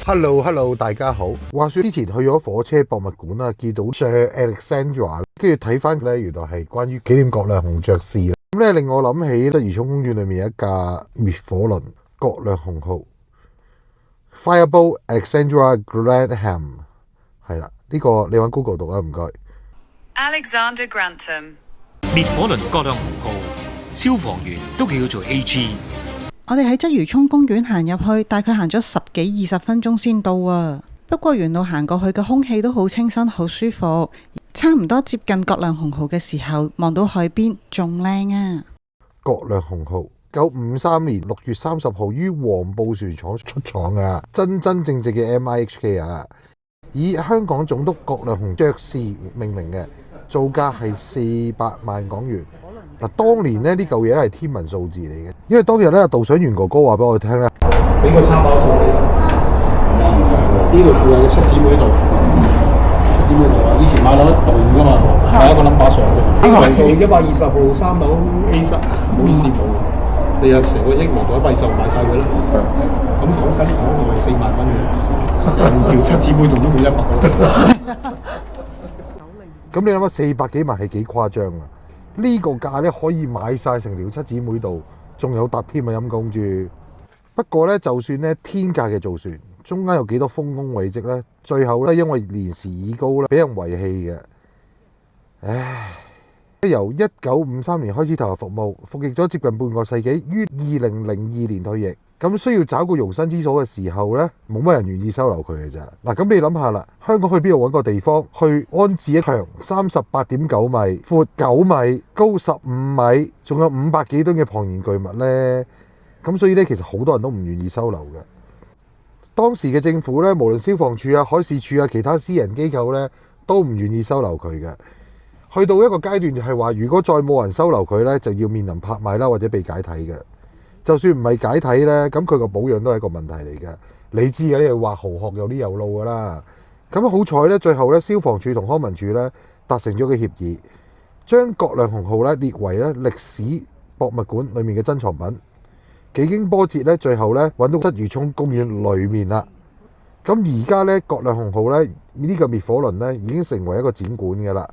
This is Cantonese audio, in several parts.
Hello，大家好。話說之前去咗火車博物館啦，見到 Sir Alexandra，跟住睇翻佢咧，原來係關於紀念葛量洪爵士。咁咧令我諗起鰂魚涌公園裏面有一架滅火輪葛量洪號 Fireboat Alexandra Grantham， 係啦，呢個你揾 Google 讀啊，唔該。Alexander Grantham。滅火輪葛量洪號，消防員都叫做 AG。我哋喺鰂魚涌公園行入去，大概行咗10幾20分鐘先到啊。不過沿路行過去嘅空氣都好清新，好舒服。差唔多接近葛量洪號嘅時候，望到海邊仲靚啊。葛量洪號1953年6月30號於黃埔船廠出廠啊，真正嘅 MIHK 啊，以香港總督葛量洪爵士命名嘅，造價係400萬港元。嗱，當年咧呢嚿嘢係天文數字嚟嘅，因為當日咧導賞員哥哥話俾我哋聽咧，俾個參考數你啦。呢度附近嘅七姊妹道，以前買樓一棟噶嘛，買一個 number 上嘅。呢個120號3樓 A 室，唔好意思冇，你有成個億嚟到120號買晒佢啦。咁房緊房係4萬蚊嘅，成條七姊妹道都冇100。咁你諗下400幾萬係幾誇張啊？呢個價咧可以買晒成條七姊妹道，仲有搭添啊，陰公豬。不過咧，就算咧天價嘅造船，中間有幾多豐功偉績咧，最後咧因為年事已高咧，俾人遺棄嘅。唉，由1953年開始投入服務，服役咗接近半個世紀，於2002年退役。咁需要找個容身之所嘅時候呢，冇乜人願意收留佢嘅咋。嗱，咁你諗下啦，香港去邊度揾個地方去安置一長38.9米、闊9米、高15米，仲有500幾噸嘅龐然巨物呢？咁所以呢，其實好多人都唔願意收留嘅。當時嘅政府呢，無論消防處啊、海事處啊、其他私人機構呢，都唔願意收留佢嘅。去到一個階段就係話，如果再冇人收留佢呢，就要面臨拍賣啦，或者被解體嘅。就算唔係解體呢，咁佢個保養都係一個問題嚟嘅。你知嘅，呢度話蠔殼有啲有路噶啦。咁好彩呢，最後呢，消防處同康文署呢達成咗個協議，將葛量洪號呢列為呢歷史博物館裡面嘅珍藏品。幾經波折呢，最後呢揾到鰂魚涌公園裡面啦。咁而家呢，葛量洪號呢，呢個滅火輪呢已經成為一個展館嘅啦。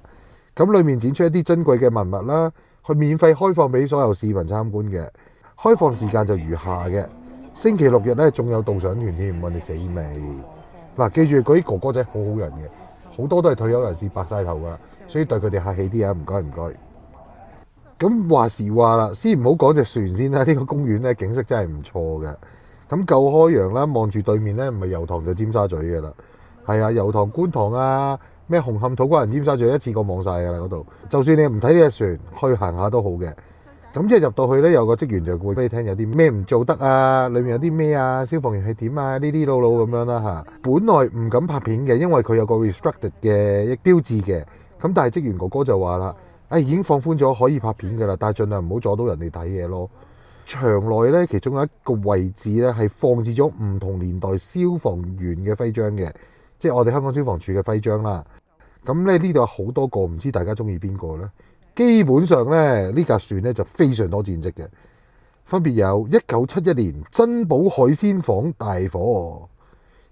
咁裡面展出一啲珍貴嘅文物啦，去免費開放俾所有市民參觀嘅。開放時間就如下嘅，星期6日咧仲有導賞團添，問你死未？嗱，記住嗰啲哥哥仔好好人嘅，好多都係退休人士，白晒頭噶啦，所以對佢哋客氣啲啊，唔該。咁話時話啦，先唔好講隻船先啦，呢個公園咧景色真係唔錯嘅。咁舊開陽啦，望住對面咧唔係油塘就尖沙咀嘅啦，係啊，油塘、觀塘啊，咩紅磡、土瓜灣、尖沙咀一次過望晒噶啦嗰度。就算你唔睇呢隻船，去行下都好嘅。咁一入到去咧，有個職員就會俾你聽有啲咩唔做得啊，裏面有啲咩啊，消防員係點啊，呢啲老咁樣啦嚇。本來唔敢拍片嘅，因為佢有個 restricted 嘅一標誌嘅。咁但係職員哥哥就話啦，已經放寬咗可以拍片㗎啦，但係盡量唔好阻到人哋睇嘢咯。場內咧，其中有一個位置咧係放置咗唔同年代消防員嘅徽章嘅，即係我哋香港消防處嘅徽章啦。咁咧呢度有好多個，唔知大家中意邊個咧？基本上咧，呢架船咧就非常多戰績嘅，分別有1971年珍寶海鮮舫大火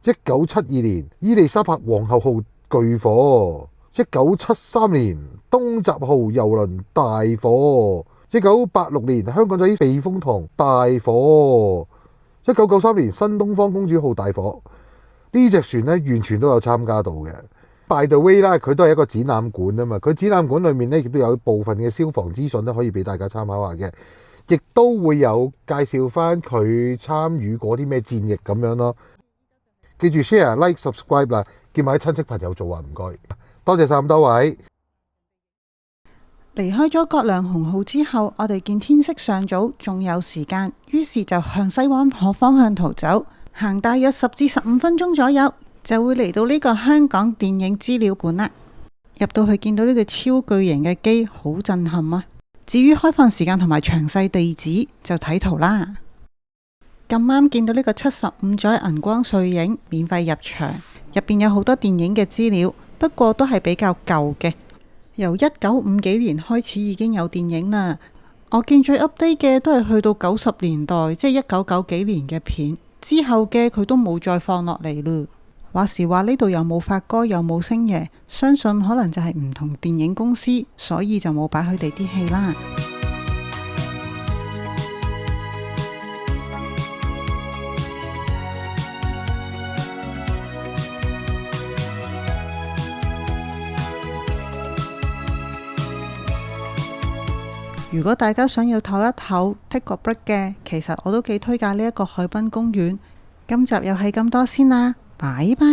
，1972年伊利沙伯皇后號巨火，1973年東閘號郵輪大火，1986年香港仔避風塘大火，1993年新東方公主號大火。呢隻船咧完全都有參加到嘅。By the way 啦，佢都係一個展覽館啊嘛，佢展覽館裏面咧亦都有部分嘅消防資訊咧可以俾大家參考下嘅，亦都會有介紹翻佢參與過啲咩戰役咁樣咯。記住 share、like、subscribe 啦，叫埋啲親戚朋友做啊，唔該，多謝晒咁多位。離開咗葛量洪號之後，我哋見天色尚早，仲有時間，於是就向西灣河方向逃走，行大約10至15分鐘左右，就會嚟到呢個香港電影資料館啦。入到去見到呢個超巨型嘅機，好震撼啊！至於開放時間同埋詳細地址，就睇圖啦。咁啱見到呢個75載銀光碎影，免費入場，入邊有好多電影嘅資料，不過都係比較舊嘅。由1950幾年開始已經有電影啦。我見最 update 嘅都係去到90年代，即係1990幾年嘅片。之後嘅佢都冇再放落嚟嘞。話時話呢度又冇發哥又冇星爺，相信可能就係唔同電影公司，所以就冇擺佢哋啲戲啦。如果大家想要唞一唞 take 個 break 嘅，其實我都幾推介呢一個海濱公園。今集又係咁多先啦，拜拜。